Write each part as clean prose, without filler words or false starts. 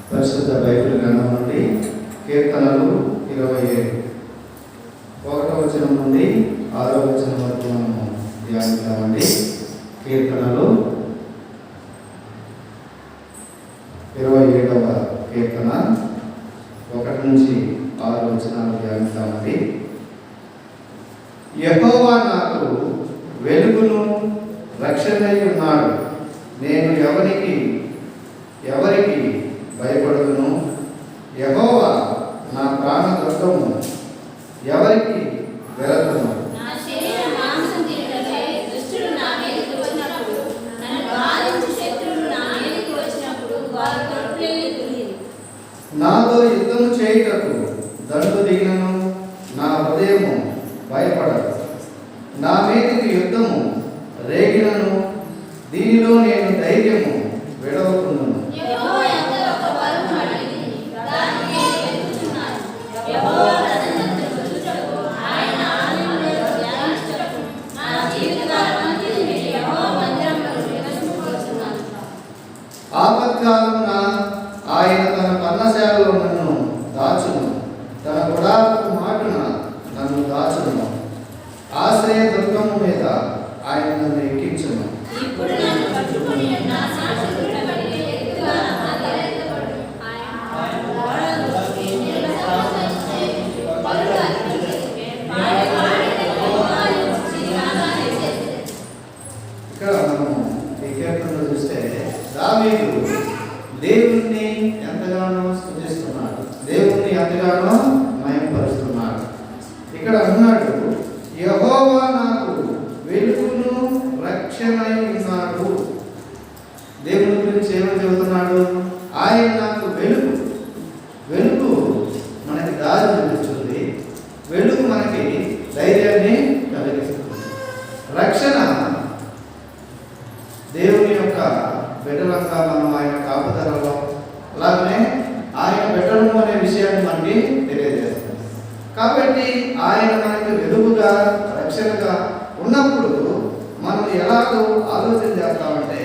పరిశుద్ధ బైబిల్ గ్రంథం నుండి కీర్తనలు 27 1వ వచనం నుండి 6వ వచనం వరకు మనము ధ్యానిద్దామండి. కీర్తనలు 27వ కీర్తన 1 నుంచి 6 వచనాలు ధ్యానిద్దామండి. యెహోవా నాకు వెలుగును రక్షణై ఉన్నాడు, నేను ఎవరికి భయపడదును. యెహోవా నా ప్రాణ దుర్గము, ఎవరికి వెరతును. నాతో యుద్ధము చేయుటకు దండు దిగినను, నా హృదయము భయపడదు. నా మీదికి యుద్ధము రేగినను, దీనిలో నేను ధైర్యము విడవకుందును. ఆపత్కాలమున ఆయన తన పర్ణశాలలో నన్ను దాచును, తన గుడారపు మాటున నన్ను దాచును. ఆశ్రయ దుర్గము మీద ఆయన నన్ను ఎక్కించును. ఇక్కడ మనము ఈ కీర్తనలో చూస్తే దావీదు దేవుణ్ణి ఎంతగానో స్తుతిస్తున్నాడు, దేవుణ్ణి ఎంతగానో మహిమపరుస్తున్నాడు. ఇక్కడ అన్నాడు, యెహోవా నాకు వెలుగును రక్షణై ఉన్నాడు. దేవుని గురించి ఏమని చెబుతున్నాడు? ఆయన నాకు వెలుగు. వెలుగు మనకి దారి చూపిస్తుంది, వెలుగు మనకి ధైర్యాన్ని కలిగిస్తుంది. రక్షణ దేవుని యొక్క బిడ్డలంగా మనం ఆయన కాపుదలలో, అలాగనే ఆయన బిడ్డలము అనే విషయాన్ని మనకి తెలియజేస్తుంది. కాబట్టి ఆయన మనకి వెలుగుగా రక్షణగా ఉన్నప్పుడు మనం ఎలాగో ఆలోచన చేస్తామంటే,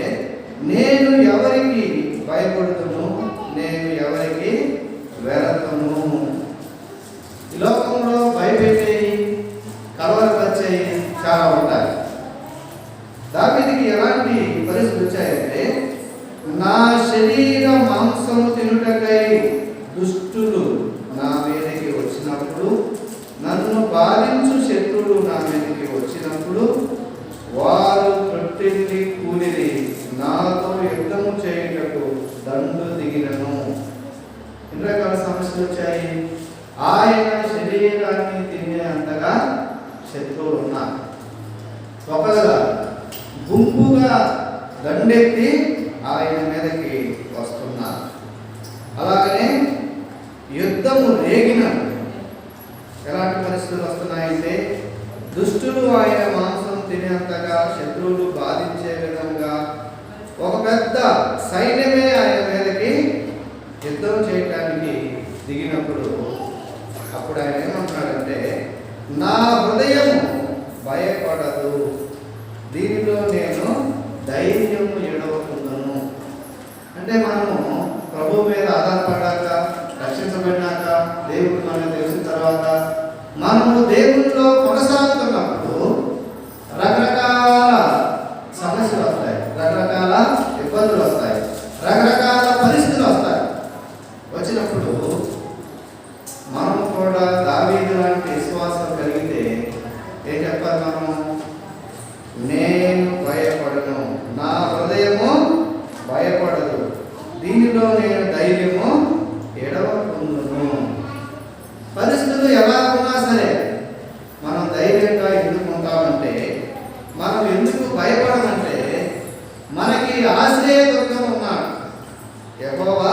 నేను ఎవరికి భయపడుతును, నేను ఎవరికి వెరతును. ఈ లోకంలో భయపెట్టేవి, కలవరపరిచేవి చాలా ఉంటాయి. దావీదుకి ఎలాంటి పరిస్థితులు వచ్చాయంటే, నా శరీర మాంసము తినుటకై దుష్టులు నా మీదకి వచ్చినప్పుడు, నన్ను బాధించు శత్రువులు నా మీదకి వచ్చినప్పుడు, వారు తొట్టిల్లి కూలిరి, నాతో యుద్ధము చేయుటకు దండు దిగినను. ఎన్ని రకాల సమస్యలు వచ్చాయి? ఆయన శరీరాన్ని తినే అంతగా శత్రువులు ఉన్నారు. ఒకగా గుంపుగా దండెత్తి ఆయన మీదకి వస్తున్నారు. అలాగనే యుద్ధము రేగిన ఎలాంటి పరిస్థితులు వస్తున్నాయంటే, దుష్టులు ఆయన మాంసం తినేంతగా, శత్రువులు బాధించే విధంగా ఒక పెద్ద సైన్యమే ఆయన మీదకి యుద్ధం చేయటానికి దిగినప్పుడు, అప్పుడు ఆయన ఏమంటున్నాడంటే, నా హృదయము భయపడదు, దీనిలో నేను ధైర్యము ఎడవకుందును. అంటే మనము ప్రభు మీద ఆధారపడ్డాక, రక్షించబడినాక, దేవుడు మనకు తెలిసిన తర్వాత మనము దేవునిలో కొనసాగుతున్నప్పుడు రకరకాల సమస్యలు వస్తాయి, రకరకాల ఇబ్బందులు వస్తాయి, రకరకాల పరిస్థితులు వస్తాయి. వచ్చినప్పుడు మనము కూడా దావీదు లాంటి విశ్వాసం కలిగితే ఏం చెప్పాలి? మనము నేను భయపడను, నా హృదయము భయపడదు, దీనిలో నేను ధైర్యము ఎడవకుందును. పరిస్థితులు ఎలా ఉన్నా సరే మనం ధైర్యంగా ఎందుకు ఉంటామంటే, మనం ఎందుకు భయపడమంటే, మనకి ఆశ్రయ దుర్గం ఉన్నాడు. యెహోవా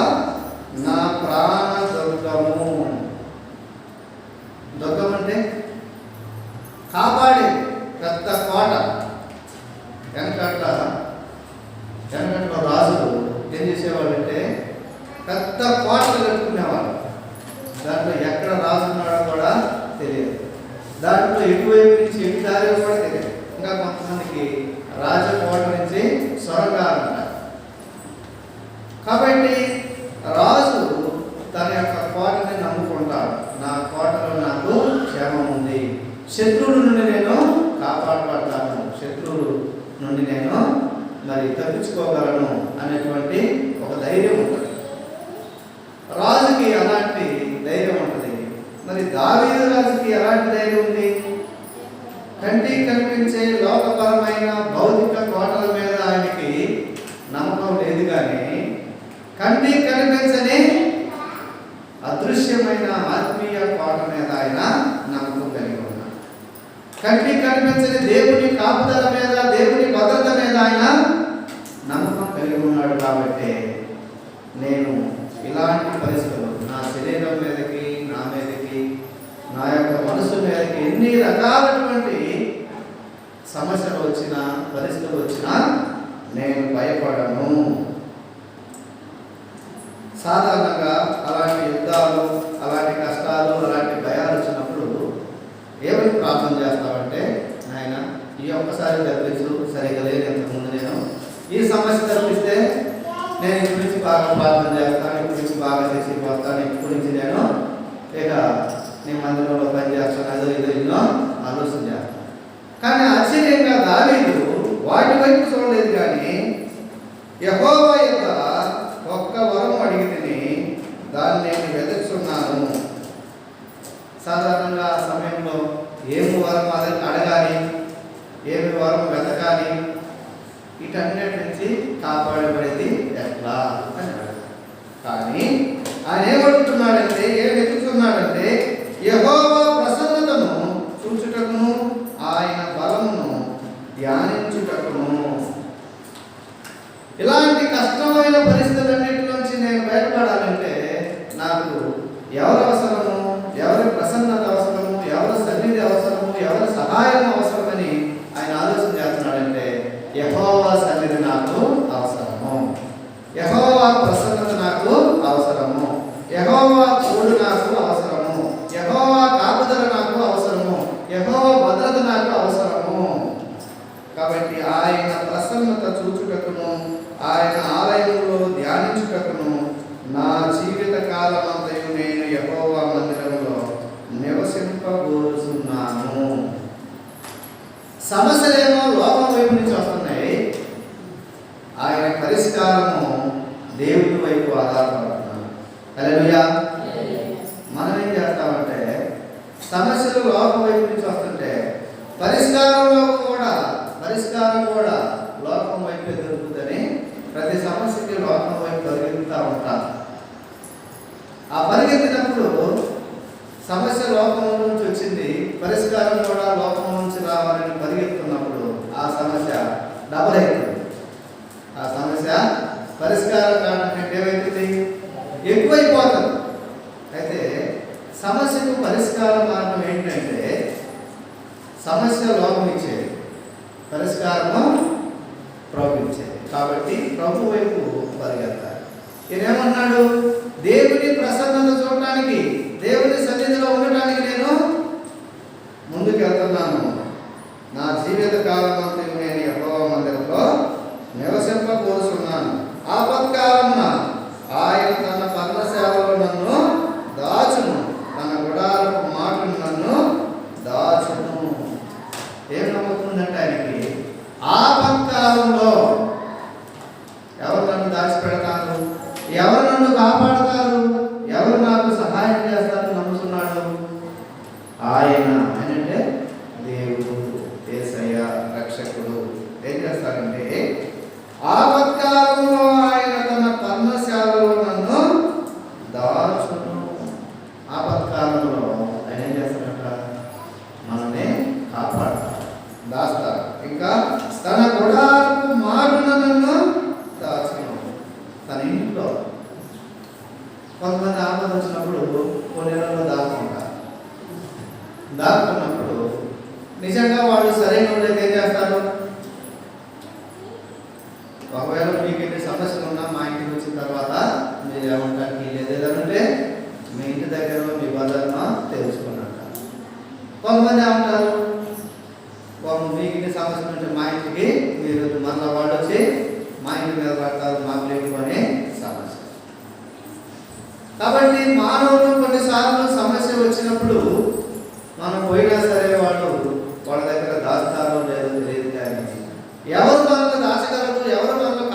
నా ప్రాణ దుర్గము. దుర్గం అంటే కాపాడే పెద్ద కోట. వెనకట్లో రాజులు ఏం చేసేవాళ్ళంటే పెద్ద కోటలు కట్టుకునేవాళ్ళు. దాంట్లో ఎక్కడ రాజు ఉన్నాడో కూడా తెలియదు, దాంట్లో ఎటువైపు నుంచి ఎటు దారి కూడా తెలియదు. ఇంకా కొంతమందికి రాజకోట నుంచి సొరంగాలు ఉంటాయి. కాబట్టి రాజు తప్పించుకోగలను అనేటువంటి ఒక ధైర్యం ఉంటుంది. రాజుకి అలాంటి ధైర్యం ఉంటుంది. మరి దావీదు రాజుకి ఎలాంటి ధైర్యం ఉంది? కంటికి కనిపించే లోకపరమైన భౌతిక కోటల మీద ఆయనకి నమ్మకం లేదు, కానీ కంటికి కనిపించని అదృశ్యమైన ఆత్మీయ కోట మీద ఆయన నమ్మకం కలిగి ఉన్నాడు. కంటికి కనిపించని దేవుని కాపుదల మీద, దేవుని భద్రత మీద ఆయన నమ్మకం కలిగి ఉన్నాడు. కాబట్టి నేను ఇలాంటి పరిస్థితులు నా శరీరం మీదకి, నా మీదకి, నా యొక్క మనసు మీదకి ఎన్ని రకాలటువంటి సమస్యలు వచ్చినా, పరిస్థితులు వచ్చినా నేను భయపడను. సాధారణంగా అలాంటి యుద్ధాలు, అలాంటి కష్టాలు, అలాంటి భయాలు వచ్చినప్పుడు ఏమని ప్రార్థన చేస్తామంటే, నాయన ఈ ఒక్కసారి తప్పించు, సరిగా లేదు ఇంతకుముందు నేను ఈ సమస్య తప్పిస్తే నేను ఇప్పటి నుంచి బాగా ప్రార్థన చేస్తాను, ఇప్పటి నుంచి బాగా చేసి వస్తాను, ఇప్పటి నుంచి నేను ఇక నేను మందిరంలో పని చేస్తాను, అదో ఇదో ఎన్నో ఆలోచన చేస్తాను. కానీ ఆశ్చర్యంగా దావీదు వాటి వైపు చూడలేదు, కానీ యెహోవా యొక్క ఒక్క వరం అడిగితే దాన్ని నేను వెతుకుతున్నాను. సాధారణంగా ఆ సమయంలో ఏమి వరం అడగాలి, ఏమి వరం వెతకాలి, వీటన్నిటి నుంచి కాపాడబడేది ఎట్లా అని అడగాలి. కానీ ఆయన ఏమడుగుతున్నాడంటే, ఏం వెతుకుతున్నాడంటే యెహోవా ప్రసన్నతను చూచుటకును, ఆయన బలమును ధ్యానించుటకును. ఇలాంటి కష్టమైన పరిస్థితులన్నింటిలోంచి నేను బయటపడాలంటే నాకు ఎవరు అవసరము, ఎవరి ప్రసన్నత అవసరము, ఎవరి సన్నిధి అవసరము, ఎవరి సహాయం అవసరమని ఆయన ఆలోచన చేస్తున్నాడంటే యెహోవా సన్నిధి నాకు అవసరము, యెహోవా ప్రసన్నత నాకు అవసరము, యెహోవా తోడు నాకు అవసరము, యెహోవా కాపుదల నాకు అవసరము, యెహోవా భద్రత నాకు అవసరము. కాబట్టి ఆయన ప్రసన్నత చూచుటకును, ఆయన ఆలయంలో ధ్యానించుటకును నా జీవిత కాలమంతయు నేను యెహోవా మందిరంలో నివసింపగోరుచున్నాను. సమస్యలేమో లోకం వైపు నుంచి వస్తున్నాయి, ఆయన పరిష్కారము దేవుని వైపు ఆధారపడుతున్నాను. హల్లెలూయా. మనం ఏం చేస్తామంటే సమస్యలు లోకం వైపు నుంచి వస్తుంటే పరిష్కారం కూడా లోకం వైపు దొరుకుతుందని ప్రతి సమస్యకి లోకం వైపు పరిగెత్తుతూ ఉంటారు. ఆ పరిగెత్తినప్పుడు సమస్య లోకం నుంచి వచ్చింది, పరిష్కారం కూడా లోకం నుంచి రావాలని పరిగెత్తున్నప్పుడు ఆ సమస్య డబల్ అవుతుంది. ఆ సమస్య పరిష్కారం కావడం కంటే ఏమవుతుంది, ఎక్కువైపోతుంది. అయితే సమస్యకు పరిష్కార మార్గం ఏంటంటే సమస్య లోకం ఇచ్చేది, పరిష్కారము ప్రభు ఇచ్చేది. కాబట్టి ప్రభు వైపు పరిగెత్తాలి. ఈయనేమన్నాడు, దేవుని ప్రసన్నత చూడటానికి, దేవుని సన్నిధిలో ఉండటానికి నేను ముందుకు వెళ్తున్నాను. నా జీవిత కాలమంతా నేను యెహోవా మందిరంలో నివసింపకోరుచున్నాను. ఆపత్కాలమున ఆయన తన పర్ణశాలలో నన్ను దాచును, తన గుడారపు మాటను నన్ను దాచును. ఏం నమ్ముతుందంటే ఆయనకి ఆపత్కాలంలో ఎవరు నన్ను దాచిపెడతారు, ఎవరు నన్ను కాపాడతారు, ఎవరు నాకు సహాయం చేస్తారని నమ్ముతున్నాడు. ఆయన అంటే దేవుడు, యేసయ్య రక్షకుడు. ఏం చేస్తారంటే ఆపత్కాలంలో ఆయన తన పర్ణశాలలో నన్ను దాచును. ఆపత్కాలంలో ఆయన ఏం చేస్తారంట, మనల్ని కాపాడతారు, దాస్తారు. ఇంకా తన గుడారపు మాటను నన్ను దాచును. తన ఇంట్లో కొంతమంది ఆపద వచ్చినప్పుడు కొన్ని నెలలు దాక్కున్నప్పుడు నిజంగా వాళ్ళు సరైన వాళ్ళైతే ఏం చేస్తారు, ఒకవేళ మీకు ఎన్ని సమస్యలు ఉన్నా మా ఇంటికి వచ్చిన తర్వాత మీరు ఏమంటానికి లేదంటే మీ ఇంటి దగ్గర మీ బజార్ను తెలుసుకున్నాక. కొంతమంది ఏమంటారు, మీకు ఇన్ని సమస్యలు ఉంటే మా ఇంటికి మీరు మళ్ళీ వాళ్ళు వచ్చి మా ఇంటి మీద పడతారు, మాకు లేకపోనే సమస్య. కాబట్టి మానవులు కొన్నిసార్లు సమస్య వచ్చినప్పుడు మనం పోయినా సరే వాళ్ళ దగ్గర దాచుతారో లేదో తెలియదు, కానీ ఎవరు మనల్ని దాచగలరు, ఎవరు మనల్ని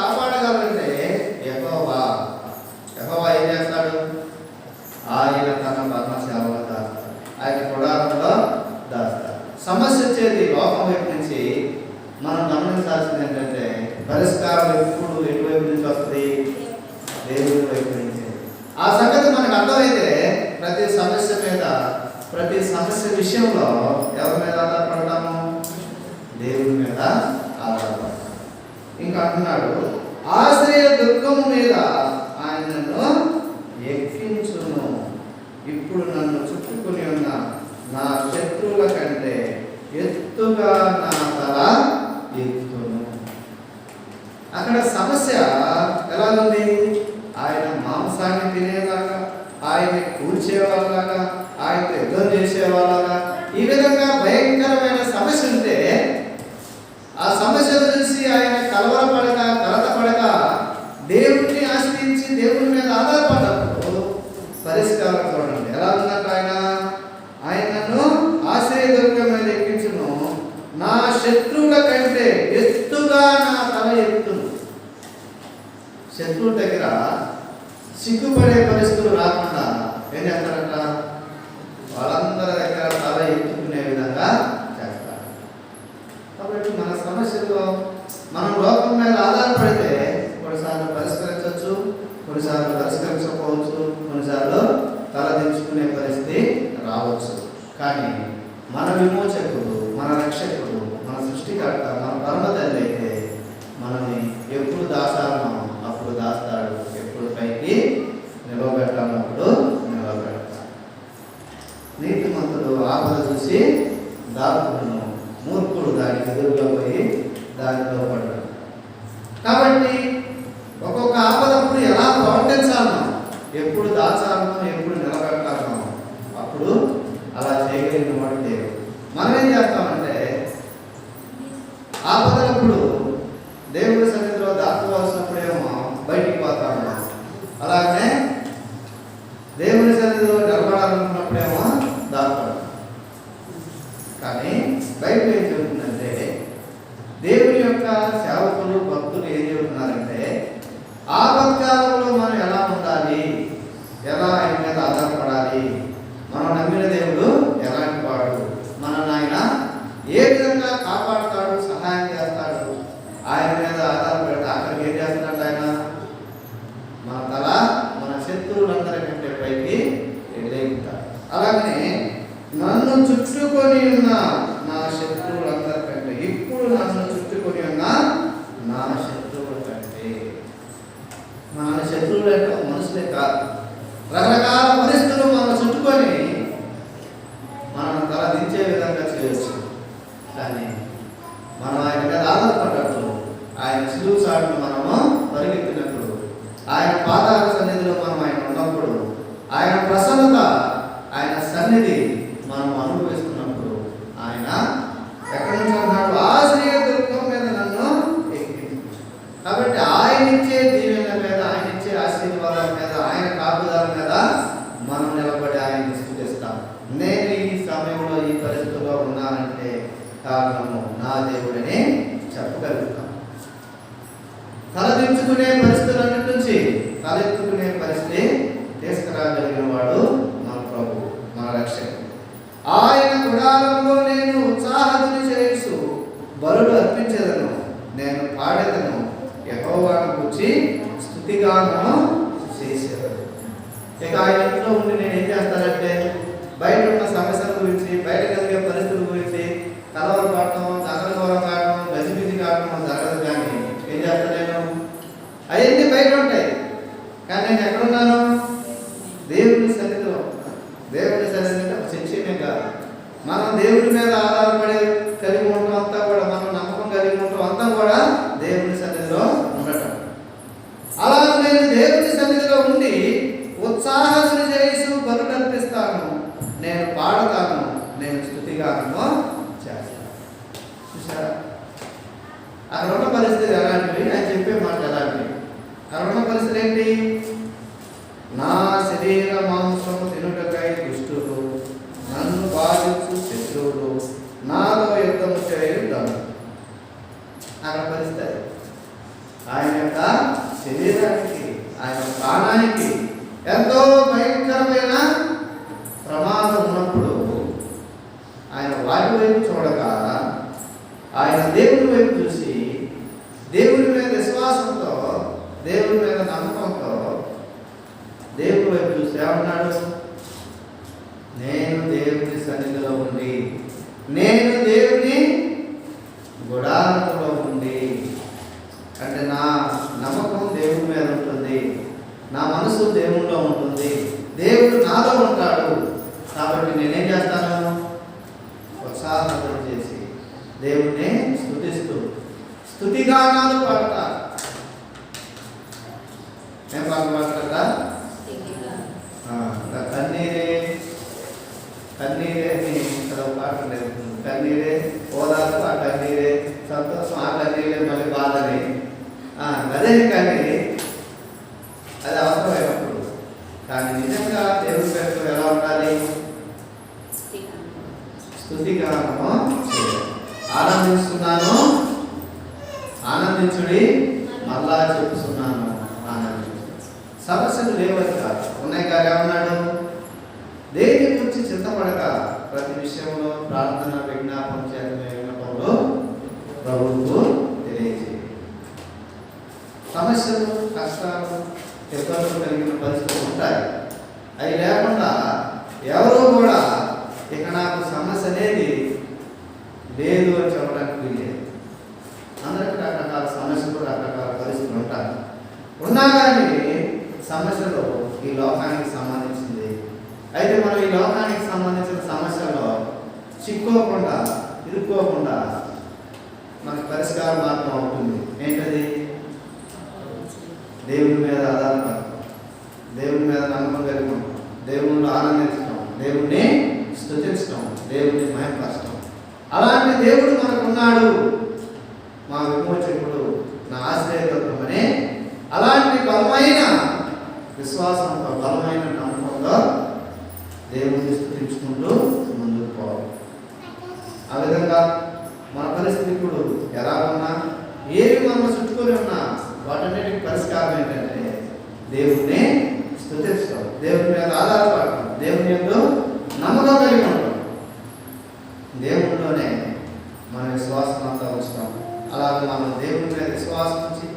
అనుగ్రహించేది. ఆ సంగతి మనకు అర్థమైతే ప్రతి సమస్య మీద, ప్రతి సమస్య విషయంలో ఎవరి మీద ఆధారపడతాము? దేవుని మీద ఆధారపడతాము. ఇంకా అంటున్నాడు, ఆశ్రయ దుర్గము మీద ఆయన నన్ను ఎక్కించును. ఇప్పుడు నన్ను చుట్టుకుని ఉన్న నా శత్రువుల కంటే ఎత్తుగా నా తల ఎత్తును. అక్కడ సమస్య ఎలా ఉంది? ఆయన మాంసాన్ని తినేలాగా, ఆయన్ని కూల్చేవాళ్ళలాగా, ఆయనతో యుద్ధం చేసేవాళ్ళగా, ఈ విధంగా భయంకరమైన సమస్య ఉంటే ఆ సమస్యను చూసి ఆయన కలవరపడక, కలతపడక దేవుడిని ఆశ్రయించి దేవుని మీద ఆధారపడ్డప్పుడు పరిష్కారం చూడండి ఎలా ఉందంటే, ఆయన నన్ను ఆశ్రయ దుర్గం మీద ఎక్కించును, నా శత్రువుల కంటే ఎత్తుగా నా తల ఎత్తును. శత్రువుల దగ్గర సిగ్గుపడే పరిస్థితులు రాకుండా ఏం చేస్తారంట? వాళ్ళందరి దగ్గర తల ఎత్తుకునే విధంగా చేస్తారు. కాబట్టి మన సమస్యలో మనం లోకం మీద ఆధారపడితే కొన్నిసార్లు పరిష్కరించవచ్చు, కొన్నిసార్లు పరిష్కరించకపోవచ్చు, కొన్నిసార్లు తల దించుకునే పరిస్థితి రావచ్చు. కానీ మన విమోచకుడు, మన రక్షకుడు, మన సృష్టికర్త, మన పరమ తండ్రి అయితే మనల్ని ఎప్పుడు దాచాలనో అప్పుడు దాస్తాడు, ఎప్పుడు పైకి నిలవబెట్టాలన్నప్పుడు నిలవబెడతాడు. నీతిమంతుడు ఆపద చూసి దాక్కును, మూర్ఖుడు దానికి ఎదురుగా పోయి దానిలో పడ్డాడు. కాబట్టి ఒక్కొక్క ఆపదప్పుడు ఎలా ప్రవర్తించాలనో, ఎప్పుడు దాచాలనో, ఎప్పుడు నిలబెట్టాలనో అప్పుడు అలా చేయగలిగిన వాడు దేవుడు. మనం ఏం చేస్తామంటే ఆపదలప్పుడు దేవుడి సన్నిధిలో దాచుకోవాల్సినప్పుడేమో బయటికి పోతాము, అలాగనే దేవుని సన్నిధిలో నిలబడాలనుకున్నప్పుడేమో దాచుకోవడం. కానీ బయట ఏం చెబుతుందంటే, దేవుని యొక్క సేవకులు, భక్తులు ఏం చెబుతున్నారంటే, ఆపత్కాలంలో మనం ఎలా ఉండాలి, ఎలా ఆయన మీద ఆధారపడాలి, మనం నమ్మిన దేవుడు ఎలాంటి వాడు, మనల్ని ఆయన ఏ విధంగా కాపాడుతాడు, సహాయం చేస్తాడు, ఆయన మీద ఆధారపడితే అక్కడికి ఏం చేస్తున్నాడు? ఆయన మన తల మన శత్రువులందరికంటే పైకి లేపుతాడు. అలాగనే నన్ను చుట్టుకొని ఉన్న నా శత్రువులందరికంటే, ఇప్పుడు నన్ను చుట్టుకొని ఉన్న నా శత్రువుల కంటే, మన శత్రువులు అంటే మనుషులే కాదు, రకరకాల పరిస్థితులు మనం చుట్టుకొని మనం తల దించే విధంగా చేయవచ్చు. కానీ మనం ఆయన మీద ఆధారపడ్డప్పుడు, ఆయన శిలువ చాటును మనము పరిగెత్తినప్పుడు, ఆయన పాదాల సన్నిధిలో మనం ఆయన ఉన్నప్పుడు, ఆయన ప్రసన్నత, ఆయన సన్నిధి మనం అనుభవిస్తున్నప్పుడు ఆయన ఎక్కడి నుంచి అన్నాడు? ఆశ్రయ దుర్గం మీద నన్ను ఎక్కించు. కాబట్టి ఆయన ఇచ్చే దీవెనల మీద, ఆయన ఇచ్చే ఆశీర్వాదాల మీద, ఆయన కాపుదల మీద మనం నిలబడి ఆయన్ని స్తుతిస్తాం. నేను ఈ సమయంలో ఈ పరిస్థితుల్లో ఉన్నానంటే కారణము నా దేవుడని చెప్పగలుగుతాం. తలదించుకునే పరిస్థితులన్నిటి నుంచి తలెత్తుకునే పరిస్థితి తీసుకురాగలిగిన వాడు మన ప్రభు, మన రక్షకుడు. ఆయన గుడారంలో నేను ఉత్సాహధ్వని చేయుచు బలులు అర్పించేదను, నేను పాడేదను, యెహోవాను గూర్చి స్తుతిగానము చేసేదను. ఇక ఆయన ఇంట్లో ఉండి నేను ఏం చేస్తానంటే, బయట ఉన్న సమస్యల గురించి, బయట కలిగే పరిస్థితుల గురించి కలవరపడటం, గందరగోళం కావడం, గజిబిజి కావడం జరగదు. కానీ ఏం చేస్తాను నేను? అవన్నీ బయట ఉంటాయి, కానీ నేను ఎక్కడున్నాను? దేవుని సన్నిధిలో. దేవుని సన్నిధి అంటే చర్చనే కాదు, మనం దేవుని మీద ఆధారపడి కలిగి ఉండటం అంతా కూడా, మనం నమ్మకం కలిగి ఉండటం అంతా కూడా దేవుని సన్నిధిలో ఉండటం. అలా నేను దేవుని సన్నిధిలో ఉండి ఉత్సాహాన్ని చేసి బలు కల్పిస్తాను, నేను పాడతాను, నేను స్తుతిగానము చేస్తాను. చూసారా అక్కడ ఉన్న పరిస్థితి ఎలాంటివి? ఆయన చెప్పే మాట ఎలాంటివి? అక్కడ ఉన్న పరిస్థితి ఏంటి? నా శరీర మాంసము తినుటకై దుష్టులు, నన్ను బాధించు శత్రువులు, నాలో యుద్ధము చేయుతాను. అక్కడ పరిస్థితి ఆయన యొక్క శరీరానికి, ఆయన ప్రాణానికి ఎంతో భయంకరమైన ప్రమాదం ఉన్నప్పుడు ఆయన వాటి వైపు చూడక, ఆయన దేవుని వైపు చూసి, దేవుని మీద విశ్వాసంతో, దేవుని మీద నమ్మకంతో ఏమన్నాడు? నేను దేవుని సన్నిధిలో ఉండి, నేను దేవుని గుడారంలో ఉండి, అంటే నా నమ్మకం దేవుని మీద ఉంటుంది, నా మనసు దేవునిలో ఉంటుంది, దేవుడు నాలో ఉంటాడు. కాబట్టి నేనేం చేస్తాను? ఉత్సాహం చేసి దేవుణ్ణి స్తుతిస్తూ స్తుతిగానాలు పాడతా. ఏం పాట పాడతా? కన్నీరే కన్నీరే ఒక పాట లేదు. కన్నీరే ఓదార్పు, ఆ కన్నీరే సంతోషం, ఆ కన్నీరే మళ్ళీ బాధని. అదే కన్నీరే, అది అవసరమైనప్పుడు. కానీ నిజంగా దేవుని పేరుతో ఎలా ఉండాలి? స్తుతిగానము చేయాలి. ఆనందిస్తున్నాను, ఆనందించుడి, మళ్ళా చెప్తున్నాను ఆనందించు. సమస్యలు లేవని కాదు, ఉన్నాయి కానీ ఏమన్నాడు? దేని గురించి చింతపడక ప్రతి విషయంలో ప్రార్థన విజ్ఞాపన చేత విన్నపంలో ప్రభువుకు తెలియజేయాలి. సమస్యలు, కష్టాలు, ఇబ్బందులు కలిగిన పరిస్థితులు ఉంటాయి. అవి లేకుండా ఎవరో కూడా ఇక నాకు సమస్య అనేది లేదు అని చెప్పడానికి వీలేదు. అందరికీ రకరకాల సమస్యలు, రకరకాల పరిస్థితులు ఉంటాయి. ఉన్నా కానీ సమస్యలు ఈ లోకానికి సంబంధించింది. అయితే మనం ఈ లోకానికి సంబంధించిన సమస్యల్లో చిక్కుకోకుండా, ఇరుక్కోకుండా మనకు పరిష్కార మార్గం అవుతుంది. ఏంటది? దేవుని మీద ఆధారపడటం, దేవుని మీద నమ్మకం కలిగి ఉండటం, దేవుణ్ణి ఆనందించడం, దేవుణ్ణి స్తుతించడం, దేవుణ్ణి మహిమపరచడం. అలాంటి దేవుడు మనకున్నాడు, మా విమోచకుడు, నా ఆశ్రయతత్వం అనే అలాంటి బలమైన విశ్వాసంతో, బలమైన నమ్మకంతో దేవుణ్ణి స్తుతించుకుంటూ ముందుకు పోవాలి. ఆ విధంగా మన పరిస్థితి ఇప్పుడు ఎలా ఉన్నా, ఏవి మనం చుట్టుకొని ఉన్నా, వాటన్నిటికి పరిష్కారం ఏంటంటే దేవుణ్ణి స్తుతించడం, దేవుని మీద ఆధారపడటం, దేవుని యొక్క నమ్మకం కలిగి ఉండటం. దేవునిలోనే మన విశ్వాసం అంతా ఉంచుతాం. అలాగే మనం దేవుని మీద విశ్వాసం ఉంచి,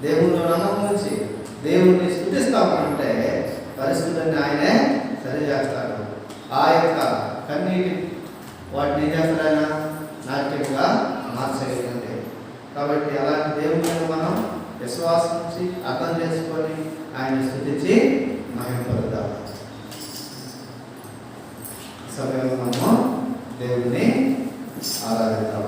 దేవునిలో నమ్మకం ఉంచి దేవుణ్ణి స్తుతిస్తామంటే పరిస్థితులన్నీ ఆయనే సరిచేస్తాడు. ఆ యొక్క కన్నీటి వాటిని ఏం చేస్తాడైనా నాట్యంగా మార్చగలిగితే. కాబట్టి అలాంటి దేవుని మీద మనం విశ్వాసం ఉంచి అర్థం చేసుకొని ఆయన స్తుతించి మహిమపడదాం. సమయంలో మనము దేవుని ఆరాధిద్దాం.